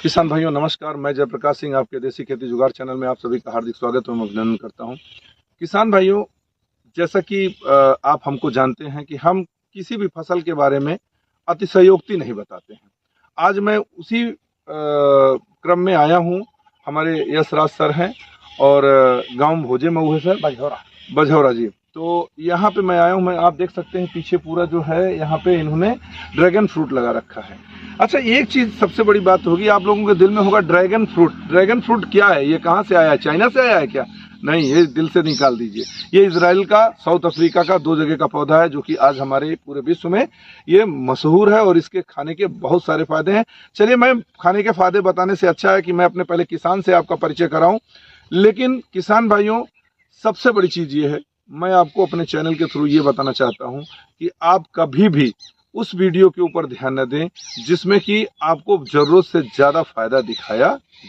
किसान भाइयों नमस्कार। मैं जयप्रकाश सिंह आपके देसी खेती जुगाड़ चैनल में आप सभी का हार्दिक स्वागत एवं अभिनंदन करता हूं। किसान भाइयों, जैसा कि आप हमको जानते हैं कि हम किसी भी फसल के बारे में अतिशयोक्ति नहीं बताते हैं। आज मैं उसी क्रम में आया हूं। हमारे यशराज सर हैं और गांव भोजे मऊ है सर, बझौरा जी। तो यहाँ पे मैं आया हूँ। मैं आप देख सकते हैं पीछे पूरा जो है यहाँ पे इन्होंने ड्रैगन फ्रूट लगा रखा है। अच्छा, एक चीज सबसे बड़ी बात होगी, आप लोगों के दिल में होगा ड्रैगन फ्रूट। ड्रैगन फ्रूट क्या है? ये कहाँ से आया है? चाइना से आया है क्या? नहीं, ये दिल से निकाल दीजिए। ये इजराइल का, साउथ अफ्रीका का, दो जगह का पौधा है जो कि आज हमारे पूरे विश्व में ये मशहूर है और इसके खाने के बहुत सारे फायदे हैं। चलिए, मैं खाने के फायदे बताने से अच्छा है कि मैं अपने पहले किसान से आपका परिचय कराऊं। लेकिन किसान भाइयों, सबसे बड़ी चीज ये है, मैं आपको अपने चैनल के थ्रू ये बताना चाहता हूं कि आप कभी भी उस वीडियो के ऊपर ध्यान न दें जिसमें कि आपको जरूरत से ज्यादा फायदा दिखाया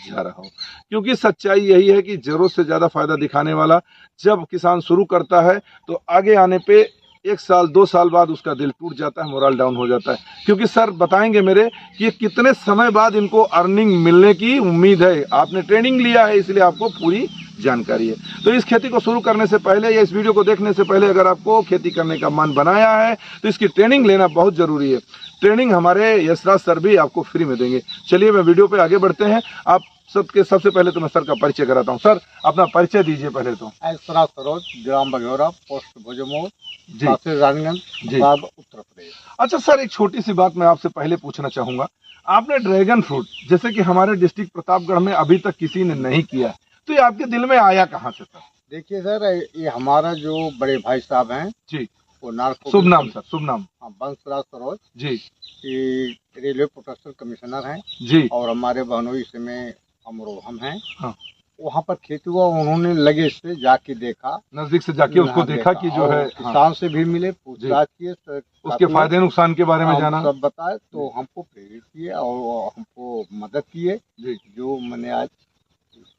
जा रहा हो, क्योंकि सच्चाई यही है कि जरूरत से ज्यादा फायदा दिखाने वाला जब किसान शुरू करता है तो आगे आने पे 1 साल 2 साल बाद उसका दिल टूट जाता है, मोरल डाउन हो जाता है। क्योंकि सर बताएंगे मेरे कि कितने समय बाद इनको अर्निंग मिलने की उम्मीद है। आपने ट्रेनिंग लिया है इसलिए आपको पूरी जानकारी है। तो इस खेती को शुरू करने से पहले या इस वीडियो को देखने से पहले अगर आपको खेती करने का मन बनाया है तो इसकी ट्रेनिंग लेना बहुत जरूरी है। ट्रेनिंग हमारे यशराज सर भी आपको फ्री में देंगे। चलिए, मैं वीडियो पे आगे बढ़ते हैं। आप सबसे पहले तो मैं सर का परिचय कराता हूँ। सर, अपना परिचय दीजिए पहले तो। यशराज सरोज, ग्राम बघेरा, पोस्ट भोजमोर, जी तहसील रानीगंज, जी। पंजाब, उत्तर प्रदेश। अच्छा सर, एक छोटी सी बात मैं आपसे पहले पूछना चाहूंगा। आपने ड्रैगन फ्रूट, जैसे कि हमारे डिस्ट्रिक्ट प्रतापगढ़ में अभी तक किसी ने नहीं किया, तो ये आपके दिल में आया कहाँ से सर? देखिए सर, ये हमारा जो बड़े भाई साहब हैं, जी, वो नार्को, शुभ नाम सर, शुभ नाम। हाँ, बंसराज सरोज, जी ये रेलवे प्रोटेक्शन कमिश्नर हैं जी। और हमारे बहनोई से में हम हैं। हाँ, वहाँ पर खेती हुआ, उन्होंने लगे से जाके देखा, नजदीक से जाके उसको देखा कि जो और है। किसान हाँ, से भी मिले, पूछताछ किए, उसके फायदे नुकसान के बारे में जाना। सब बताए तो हमको प्रेरित किए और हमको मदद किए। जी, जो मैंने आज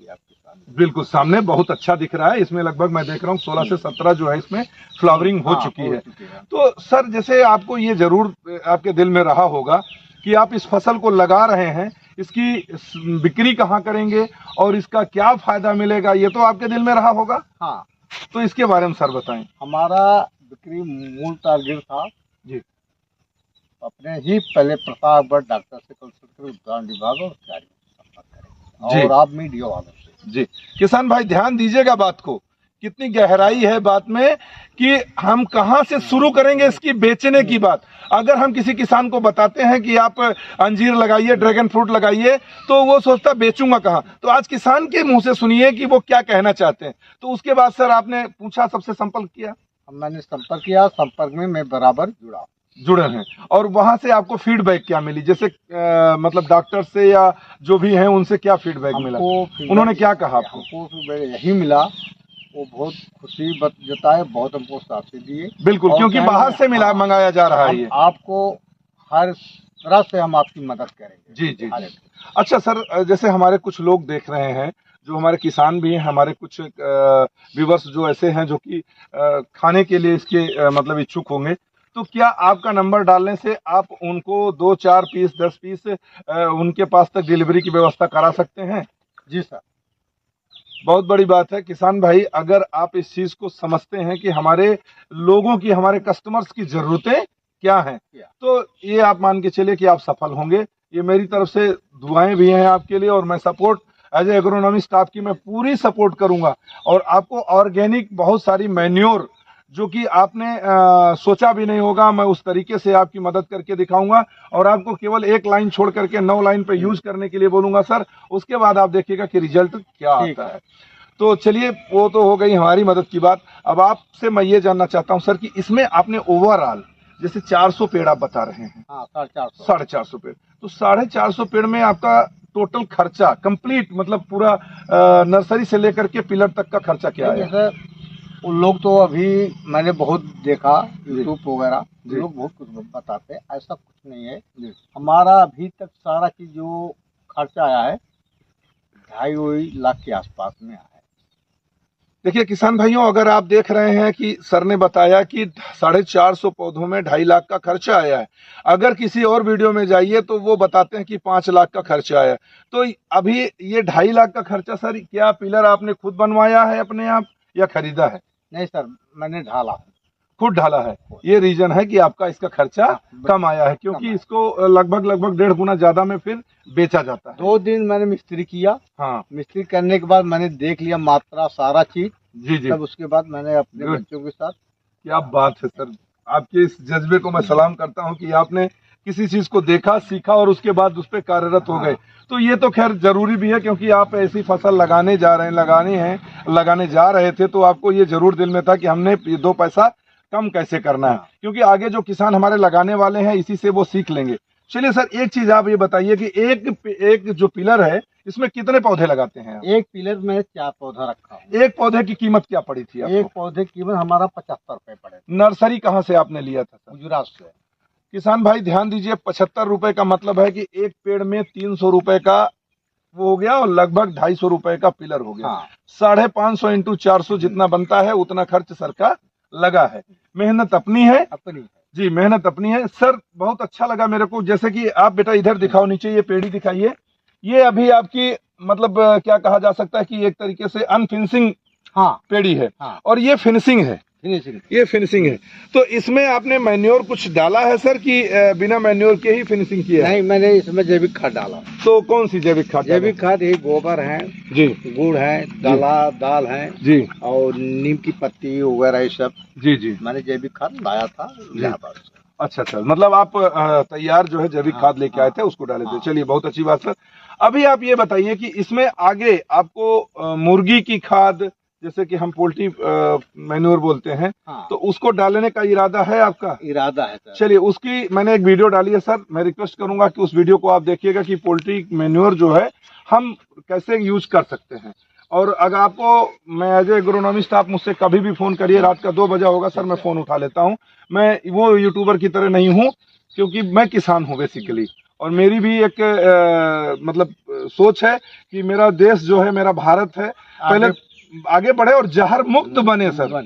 आपके सामने बिल्कुल सामने बहुत अच्छा दिख रहा है। इसमें लगभग मैं देख रहा हूँ 16 से 17 जो है इसमें फ्लावरिंग हो चुकी है। तो सर, जैसे आपको ये जरूर आपके दिल में रहा होगा कि आप इस फसल को लगा रहे हैं, इसकी बिक्री कहाँ करेंगे और इसका क्या फायदा मिलेगा, ये तो आपके दिल में रहा होगा। हाँ, तो इसके बारे में सर बताएं। हमारा बिक्री मूल टारगेट था जी अपने ही पहले प्रतापगढ़ डॉक्टर से कंसल्ट कर उद्यान विभाग और अधिकारी से संपर्क करेंगे, जी और आप मीडिया वालों से। जी। किसान भाई ध्यान दीजिएगा बात को, कितनी गहराई है बात में कि हम कहां से शुरू करेंगे इसकी बेचने की बात। अगर हम किसी किसान को बताते हैं कि आप अंजीर लगाइए, ड्रैगन फ्रूट लगाइए, तो वो सोचता बेचूंगा कहां। तो आज किसान के मुंह से सुनिए कि वो क्या कहना चाहते हैं। तो उसके बाद सर आपने पूछा, सबसे संपर्क किया। मैंने संपर्क किया, संपर्क में मैं बराबर जुड़े हैं और वहां से आपको फीडबैक क्या मिली? जैसे मतलब डॉक्टर से या जो भी हैं उनसे क्या फीडबैक मिला? उन्होंने क्या कहा आपको? हमको फीडबैक यही मिला, वो बहुत खुशी जताए, बहुत हमको शाबाशी दिए। बिल्कुल, क्योंकि बाहर से मिला मंगाया जा रहा है ये। आपको हर तरह से हम आपकी मदद करेंगे। जी जी जी। अच्छा सर, जैसे हमारे कुछ लोग देख रहे हैं, जो हमारे किसान भी हैं, हमारे कुछ व्यूवर्स जो ऐसे हैं जो कि खाने के लिए इसके मतलब इच्छुक होंगे, तो क्या आपका नंबर डालने से आप उनको 2-4 पीस 10 पीस उनके पास तक डिलीवरी की व्यवस्था करा सकते हैं? जी सर। बहुत बड़ी बात है किसान भाई, अगर आप इस चीज को समझते हैं कि हमारे लोगों की, हमारे कस्टमर्स की जरूरतें क्या हैं, तो ये आप मान के चलिए कि आप सफल होंगे। ये मेरी तरफ से दुआएं भी हैं आपके लिए, और मैं सपोर्ट एज ए एग्रोनॉमिस्ट आपकी मैं पूरी सपोर्ट करूंगा। और आपको ऑर्गेनिक बहुत सारी मैन्योर जो कि आपने सोचा भी नहीं होगा, मैं उस तरीके से आपकी मदद करके दिखाऊंगा और आपको केवल 1 लाइन छोड़ करके 9 लाइन पे यूज करने के लिए बोलूंगा सर। उसके बाद आप देखिएगा कि रिजल्ट क्या आता है। तो चलिए, वो तो हो गई हमारी मदद की बात। अब आपसे मैं ये जानना चाहता हूं सर कि इसमें आपने ओवरऑल जैसे 400 पेड़ आप बता रहे हैं। हाँ, 450। 450 पेड़, तो 450 पेड़ में आपका टोटल खर्चा कंप्लीट, मतलब पूरा नर्सरी से लेकर के पिलर तक का खर्चा क्या है? जैसे उन लोग तो अभी मैंने बहुत देखा यूट्यूब वगैरह, लोग बहुत कुछ बताते हैं, ऐसा कुछ नहीं है। हमारा अभी तक सारा की जो खर्चा आया है 2.5 लाख के आसपास में आया है। देखिए किसान भाइयों, अगर आप देख रहे हैं कि सर ने बताया कि 450 पौधों में 2.5 लाख का खर्चा आया है। अगर किसी और वीडियो में जाइए तो वो बताते हैं कि 5 लाख का खर्चा आया है। तो अभी ये 2.5 लाख का खर्चा सर, क्या पिलर आपने खुद बनवाया है अपने आप या खरीदा है? नहीं सर, मैंने ढाला हूँ। खुद ढाला है। ये रीजन है कि आपका इसका खर्चा कम आया है, क्योंकि इसको लगभग 1.5 गुना ज्यादा में फिर बेचा जाता है। 2 दिन मैंने मिस्त्री किया। हाँ, मिस्त्री करने के बाद मैंने देख लिया मात्रा सारा चीज। जी जी, तब उसके बाद मैंने अपने Good. बच्चों के साथ। क्या बात है सर, आपके इस जज्बे को मैं सलाम करता हूं कि आपने किसी चीज को देखा, सीखा और उसके बाद उस पर कार्यरत हो गए। तो ये तो खैर जरूरी भी है, क्योंकि आप ऐसी फसल लगाने जा रहे हैं, लगाने जा रहे थे, तो आपको ये जरूर दिल में था कि हमने ये 2 पैसा कम कैसे करना है, क्योंकि आगे जो किसान हमारे लगाने वाले हैं इसी से वो सीख लेंगे। चलिए सर, एक चीज आप ये बताइए कि एक जो पिलर है इसमें कितने पौधे लगाते हैं आप? एक पिलर में 4 पौधा रखा हूँ। एक पौधे की कीमत क्या पड़ी थी आपको? एक पौधे की कीमत हमारा 75 रुपए पड़े। नर्सरी कहाँ से आपने लिया था सर? गुजरात से। किसान भाई ध्यान दीजिए, 75 रुपए का मतलब है कि एक पेड़ में 300 रुपए का वो हो गया और लगभग 250 रुपए का पिलर हो गया। 550 इंटू 400 जितना बनता है उतना खर्च सर का लगा है। मेहनत अपनी है, अपनी जी, मेहनत अपनी है सर। बहुत अच्छा लगा मेरे को, जैसे कि आप बेटा इधर दिखाओ, नीचे ये पेड़ी दिखाइए। ये अभी आपकी मतलब क्या कहा जा सकता है कि एक तरीके से अनफिनिशिंग पेड़ी है। और ये फिनिशिंग है, ये फिनिशिंग है। तो इसमें आपने मैन्योर कुछ डाला है सर कि बिना मैन्योर के ही फिनिशिंग किया है? नहीं, मैंने इसमें जैविक खाद डाला। तो कौन सी जैविक खाद? जैविक खाद यही गोबर है जी, गुड़ है, दाल है जी, और नीम की पत्ती वगैरह ये सब। जी जी, मैंने जैविक खाद लाया था इलाहाबाद से। अच्छा सर, मतलब आप तैयार जो है जैविक खाद लेके आए थे, उसको डाले थे। चलिए, बहुत अच्छी बात सर। अभी आप ये बताइए कि इसमें आगे आपको मुर्गी की खाद, जैसे कि हम पोल्ट्री मैन्योर बोलते हैं, तो उसको डालने का इरादा है आपका? इरादा है सर। चलिए, उसकी मैंने एक वीडियो डाली है सर, मैं रिक्वेस्ट करूंगा कि उस वीडियो को आप देखिएगा कि पोल्ट्री मैन्योर जो है हम कैसे यूज कर सकते हैं। और अगर आपको, मैं एज ए एग्रोनॉमिस्ट, आप मुझसे कभी भी फोन करिए, रात का 2 बजा होगा सर, मैं फोन उठा लेता हूं। मैं वो यूट्यूबर की तरह नहीं हूं, क्योंकि मैं किसान हूं बेसिकली, और मेरी भी एक मतलब सोच है कि मेरा देश जो है, मेरा भारत है, पहले आगे बढ़े और जहर मुक्त बने सर।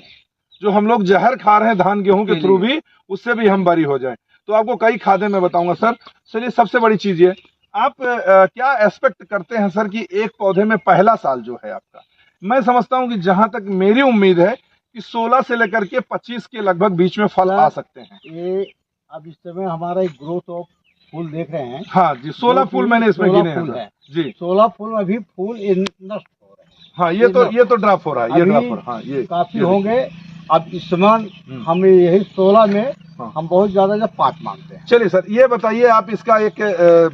जो हम लोग जहर खा रहे हैं धान गेहूं के थ्रू भी, उससे भी हम बरी हो जाएं। तो आपको कई खादें मैं बताऊंगा सर। चलिए, सबसे बड़ी चीज ये, आप क्या एक्सपेक्ट करते हैं सर कि एक पौधे में पहला साल जो है आपका? मैं समझता हूं कि जहां तक मेरी उम्मीद है कि 16 से लेकर के 25 के लगभग बीच में फल आ सकते हैं। ये अब इस समय हमारा एक ग्रोथ ऑफ फूल देख रहे हैं। हाँ जी, 16 फूल मैंने इसमें गिने हैं जी। 16 फूल में भी फूल नष्ट हो रहे हैं। हाँ, ये तो ड्रॉप हो रहा है, ये ड्रॉप हो रहा है। हाँ, ये काफी होंगे। अब इस समय हम यही 16 में हम बहुत ज्यादा 5 मांगते हैं। चलिए सर, ये बताइए, आप इसका एक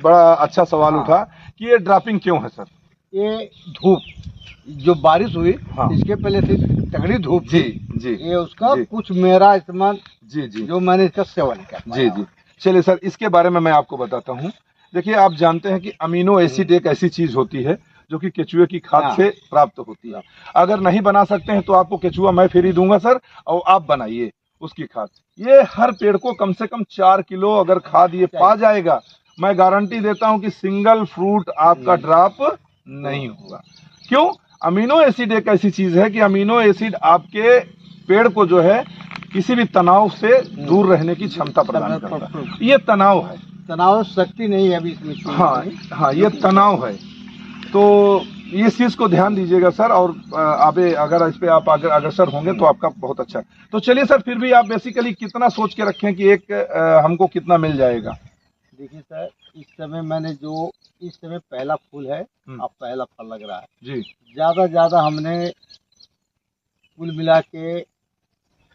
बड़ा अच्छा सवाल उठा कि ये ड्रॉपिंग क्यों है सर? ये धूप जो बारिश हुई, इसके पहले से तगड़ी धूप जी जी, ये उसका कुछ मेरा इस्तेमाल जी जी, जो मैंने इसका सेवन किया जी जी। चलिए सर, इसके बारे में मैं आपको बताता हूँ। देखिए, आप जानते हैं कि अमीनो एसिड एक ऐसी चीज होती है जो कि केचुए की खाद से प्राप्त होती है। अगर नहीं बना सकते हैं तो आपको केचुआ मैं फ्री दूंगा सर, और आप बनाइए उसकी खाद। ये हर पेड़ को कम से कम 4 किलो अगर खाद ये पा जाएगा, मैं गारंटी देता हूं कि सिंगल फ्रूट आपका ड्रॉप नहीं होगा। क्यों? अमीनो एसिड एक ऐसी चीज है कि अमीनो एसिड आपके पेड़ को जो है किसी भी तनाव से दूर रहने की क्षमता प्रदान करता है। ये तनाव है, तनाव शक्ति नहीं है अभी इसमें। हाँ, ये तनाव है। तो इस चीज को ध्यान दीजिएगा सर, और आगे अगर इस पे आप अग्रसर होंगे तो आपका बहुत अच्छा है। तो चलिए सर, फिर भी आप बेसिकली कितना सोच के रखें कि एक हमको कितना मिल जाएगा? देखिए सर, इस समय मैंने जो इस समय पहला फूल है, अब पहला फल लग रहा है जी। ज्यादा हमने कुल मिला के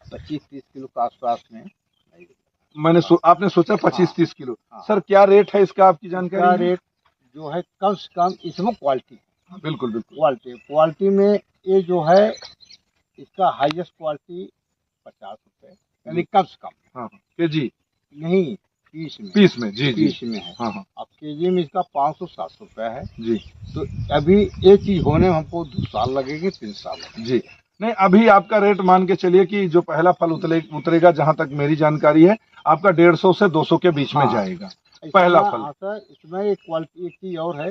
25-30 किलो के आसपास में मैंने आपने सोचा 25-30 किलो। सर, क्या रेट है इसका, आपकी जानकारी? रेट जो है कम से कम इसमें क्वालिटी। बिल्कुल बिल्कुल, क्वालिटी में ये जो है इसका हाईएस्ट क्वालिटी 50 रुपए, यानी कम से कम। हाँ, केजी नहीं, पीस में जी, पीस में है। हाँ। अब केजी में इसका 500-700 रुपए है जी। तो अभी ये चीज होने में हमको 2 साल लगेंगे, 3 साल लगेंगे जी। नहीं, अभी आपका रेट मान के चलिए कि जो पहला फल उतरेगा, जहां तक मेरी जानकारी है, आपका 150 से 200 के बीच में जाएगा पहला फल। सर, इसमें एक क्वालिटी एक चीज और है,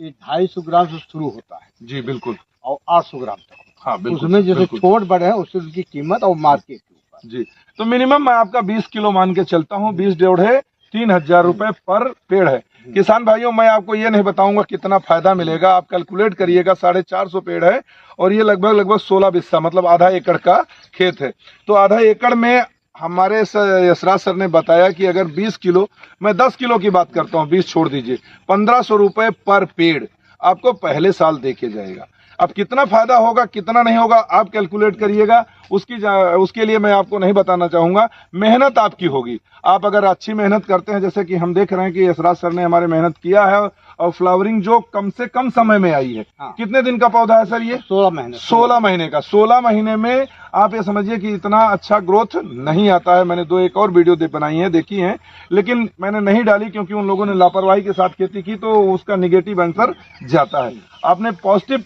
ये 250 ग्राम से शुरू होता है जी बिल्कुल, और 800 ग्राम तक। हाँ बिल्कुल उसमें जैसे बिल्कुल। छोट बड़े हैं उससे उनकी कीमत और मार्केट के ऊपर। जी, तो मिनिमम मैं आपका 20 किलो मान के चलता हूँ, 20 डेढ़े 3,000 रुपए पर पेड़ है। किसान भाइयों, मैं आपको ये नहीं बताऊंगा कितना फायदा मिलेगा, आप कैलकुलेट करिएगा। 450 पेड़ है और ये लगभग लगभग 16 बिस्सा, मतलब आधा एकड़ का खेत है। तो आधा एकड़ में हमारे यशराज सर ने बताया कि अगर 20 किलो, मैं 10 किलो की बात करता हूँ, 20 छोड़ दीजिए, 1500 रुपए पर पेड़ आपको पहले साल देके जाएगा। अब कितना फायदा होगा कितना नहीं होगा आप कैलकुलेट करिएगा। उसके लिए मैं आपको नहीं बताना चाहूंगा, मेहनत आपकी होगी। आप अगर अच्छी मेहनत करते हैं, जैसे कि हम देख रहे हैं कि यशराज सर ने हमारे मेहनत किया है, और फ्लावरिंग जो कम से कम समय में आई है। हाँ। कितने दिन का पौधा है सर ये? 16 महीने। 16 महीने का। 16 महीने में आप ये समझिए कि इतना अच्छा ग्रोथ नहीं आता है। मैंने 2 एक और वीडियो बनाई है, देखी है, लेकिन मैंने नहीं डाली क्योंकि उन लोगों ने लापरवाही के साथ खेती की, तो उसका निगेटिव आंसर जाता है। आपने पॉजिटिव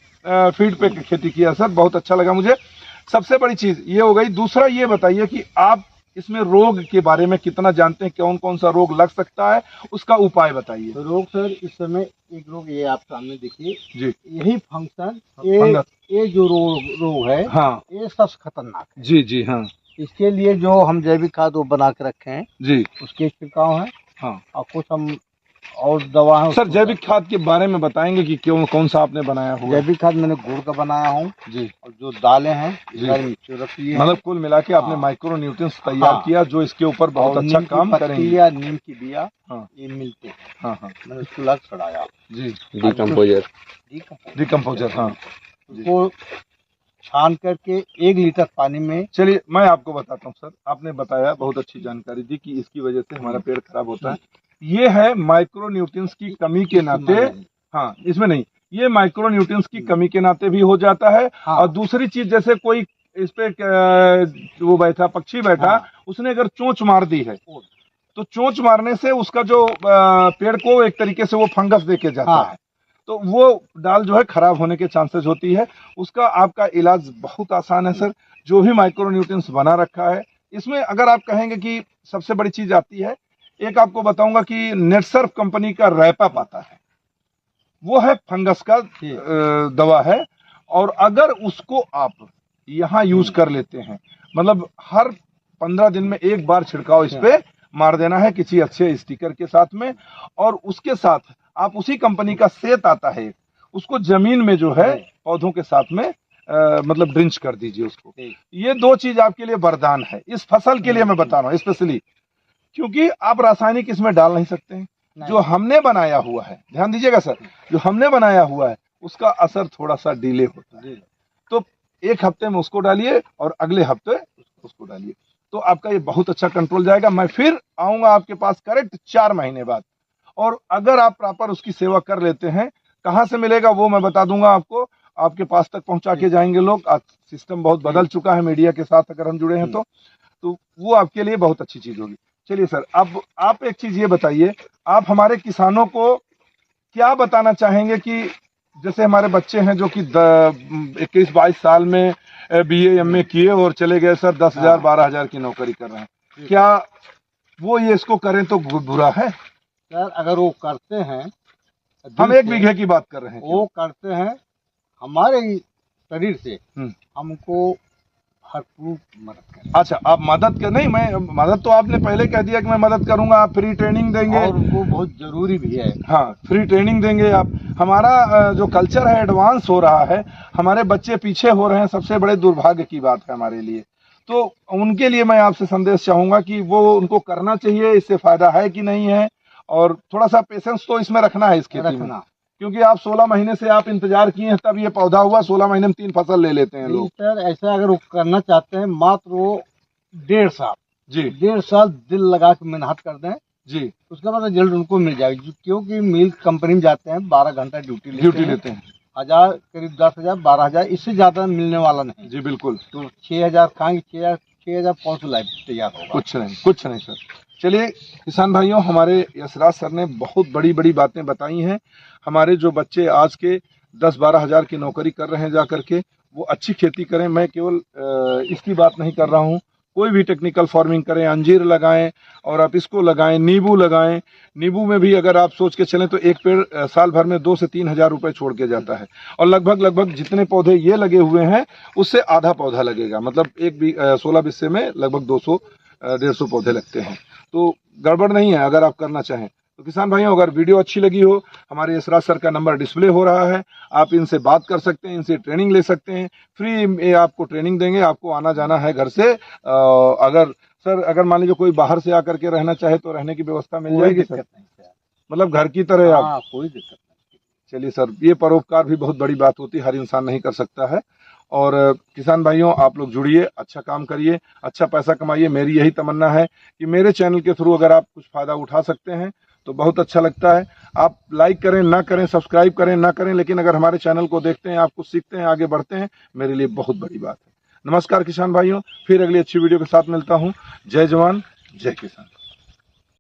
फीड पे खेती किया सर, बहुत अच्छा लगा मुझे। सबसे बड़ी चीज ये हो गई। दूसरा ये बताइए कि आप इसमें रोग के बारे में कितना जानते हैं, कौन कौन सा रोग लग सकता है, उसका उपाय बताइए। तो रोग सर, इस समय एक रोग ये आप सामने देखिए जी, यही फंक्शन, फंगस। ये जो रोग है, हाँ ये सबसे खतरनाक है। जी जी हाँ इसके लिए जो हम जैविक खाद वो बना के रखे हैं जी उसके छिड़काव है, हाँ। और कुछ हम और दवा है। सर जैविक खाद के बारे में बताएंगे कि क्यों, कौन सा आपने बनाया हुआ है? जैविक खाद मैंने गुड़ का बनाया हूँ जी, और जो दालें हैं जी। घर में रखी है, मतलब कुल मिला के आपने हाँ। माइक्रो न्यूट्रिएंट्स तैयार हाँ। किया जो इसके ऊपर बहुत और अच्छा नीम की काम पत्ती करेंगे। या नीम की बिया, हाँ ये मिलते हैं, हाँ हाँ मैंने उसको लग चढ़ाया। जी, डिकम्पोजर। डिकम्पोजर। हाँ उसको छान करके 1 लीटर पानी में। चलिए मैं आपको बताता हूँ सर, आपने बताया, बहुत अच्छी जानकारी दी कि इसकी वजह से हमारा पेड़ खराब होता है। ये है माइक्रो न्यूट्रिएंट्स की कमी के नाते, हाँ इसमें नहीं, ये माइक्रो न्यूट्रिएंट्स की कमी के नाते भी हो जाता है। हाँ। और दूसरी चीज, जैसे कोई इस पे वो बैठा, पक्षी बैठा, हाँ। उसने अगर चोंच मार दी है, तो चोंच मारने से उसका जो पेड़ को एक तरीके से वो फंगस देके जाता हाँ। है, तो वो डाल जो है खराब होने के चांसेस होती है। उसका आपका इलाज बहुत आसान है सर, जो भी माइक्रो न्यूट्रिएंट्स बना रखा है इसमें। अगर आप कहेंगे कि सबसे बड़ी चीज आती है, एक आपको बताऊंगा कि नेटसर्फ कंपनी का रैपअप आता है, वो है फंगस का दवा है। और अगर उसको आप यहाँ यूज कर लेते हैं, मतलब हर 15 दिन में एक बार छिड़काव इस पे मार देना है किसी अच्छे स्टिकर के साथ में, और उसके साथ आप उसी कंपनी का सेत आता है, उसको जमीन में जो है पौधों के साथ में मतलब ड्रिंच कर दीजिए उसको। ये 2 चीज आपके लिए वरदान है इस फसल के लिए, मैं बता रहा हूँ स्पेशली, क्योंकि आप रासायनिक इसमें डाल नहीं सकते हैं। जो हमने बनाया हुआ है, ध्यान दीजिएगा सर, जो हमने बनाया हुआ है उसका असर थोड़ा सा डिले होता है। तो 1 हफ्ते में उसको डालिए और अगले हफ्ते उसको डालिए, तो आपका ये बहुत अच्छा कंट्रोल जाएगा। मैं फिर आऊंगा आपके पास करेक्ट 4 महीने बाद, और अगर आप प्रॉपर उसकी सेवा कर लेते हैं, कहाँ से मिलेगा वो मैं बता दूंगा आपको, आपके पास तक पहुंचा के जाएंगे लोग। आज सिस्टम बहुत बदल चुका है, मीडिया के साथ अगर हम जुड़े हैं तो वो आपके लिए बहुत अच्छी चीज होगी। चलिए सर, अब आप एक चीज ये बताइए, आप हमारे किसानों को क्या बताना चाहेंगे कि जैसे हमारे बच्चे हैं जो कि 21-22 साल में BA MA किए और चले गए सर 10,000 12,000 की नौकरी कर रहे हैं, क्या वो ये इसको करें तो बुरा है? सर अगर वो करते हैं, हम 1 बीघे की बात कर रहे हैं, वो करते हैं हमारे शरीर से, हमको भरपूर मदद करें। अच्छा, आप मदद कर, नहीं मैं मदद तो आपने पहले कह दिया कि मैं मदद करूंगा, आप फ्री ट्रेनिंग देंगे, और वो बहुत जरूरी भी है। हाँ फ्री ट्रेनिंग देंगे आप। हमारा जो कल्चर है एडवांस हो रहा है, हमारे बच्चे पीछे हो रहे हैं, सबसे बड़े दुर्भाग्य की बात है हमारे लिए। तो उनके लिए मैं आपसे संदेश चाहूंगा कि वो उनको करना चाहिए, इससे फायदा है कि नहीं है, और थोड़ा सा पेशेंस तो इसमें रखना है इस खेती में, क्योंकि आप 16 महीने से आप इंतजार किए हैं, तब ये पौधा हुआ। 16 महीने में 3 फसल ले लेते हैं लोग। सर ऐसा अगर वो करना चाहते हैं, मात्र वो 1.5 साल जी, 1.5 साल दिल लगा के मेहनत कर दें जी, उसके बाद रिजल्ट उनको मिल जाएगा। क्योंकि मिल कंपनी में जाते हैं 12 घंटा ड्यूटी लेते हैं, 1000 करीब 10,000 12,000, इससे ज्यादा मिलने वाला नहीं। जी बिल्कुल। तो 6,000 खाएंगे, 6,000 कौन सा लाइफ तैयार होगा? कुछ नहीं सर। चलिए किसान भाइयों, हमारे यशराज सर ने बहुत बड़ी बड़ी बातें बताई हैं। हमारे जो बच्चे आज के 10-12 हज़ार की नौकरी कर रहे हैं जा करके, वो अच्छी खेती करें। मैं केवल इसकी बात नहीं कर रहा हूँ, कोई भी टेक्निकल फार्मिंग करें, अंजीर लगाएं और आप इसको लगाएं, नींबू लगाएं। नींबू में भी अगर आप सोच के चलें तो एक पेड़ साल भर में 2 से 3 हज़ार रुपए छोड़ के जाता है, और लगभग जितने पौधे ये लगे हुए हैं उससे आधा पौधा लगेगा। मतलब 16 बिस्से में लगभग 200 150 पौधे लगते हैं। तो गड़बड़ नहीं है अगर आप करना चाहें तो। किसान भाइयों, अगर वीडियो अच्छी लगी हो, हमारे यशराज सर का नंबर डिस्प्ले हो रहा है, आप इनसे बात कर सकते हैं, इनसे ट्रेनिंग ले सकते हैं। फ्री में आपको ट्रेनिंग देंगे, आपको आना जाना है घर से। अगर मान लीजिए कोई बाहर से आकर के रहना चाहे तो रहने की व्यवस्था मिल कोई जाएगी दिक्कत सर? नहीं सर। मतलब घर की तरह आप? हाँ, कोई दिक्कत नहीं। चलिए सर, ये परोपकार भी बहुत बड़ी बात होती है, हर इंसान नहीं कर सकता है। और किसान भाइयों, आप लोग जुड़िए, अच्छा काम करिए, अच्छा पैसा कमाइए। मेरी यही तमन्ना है कि मेरे चैनल के थ्रू अगर आप कुछ फायदा उठा सकते हैं तो बहुत अच्छा लगता है। आप लाइक करें ना करें, सब्सक्राइब करें ना करें, लेकिन अगर हमारे चैनल को देखते हैं, आप कुछ सीखते हैं, आगे बढ़ते हैं, मेरे लिए बहुत बड़ी बात है। नमस्कार किसान भाइयों, फिर अगली अच्छी वीडियो के साथ मिलता हूँ। जय जवान, जय किसान।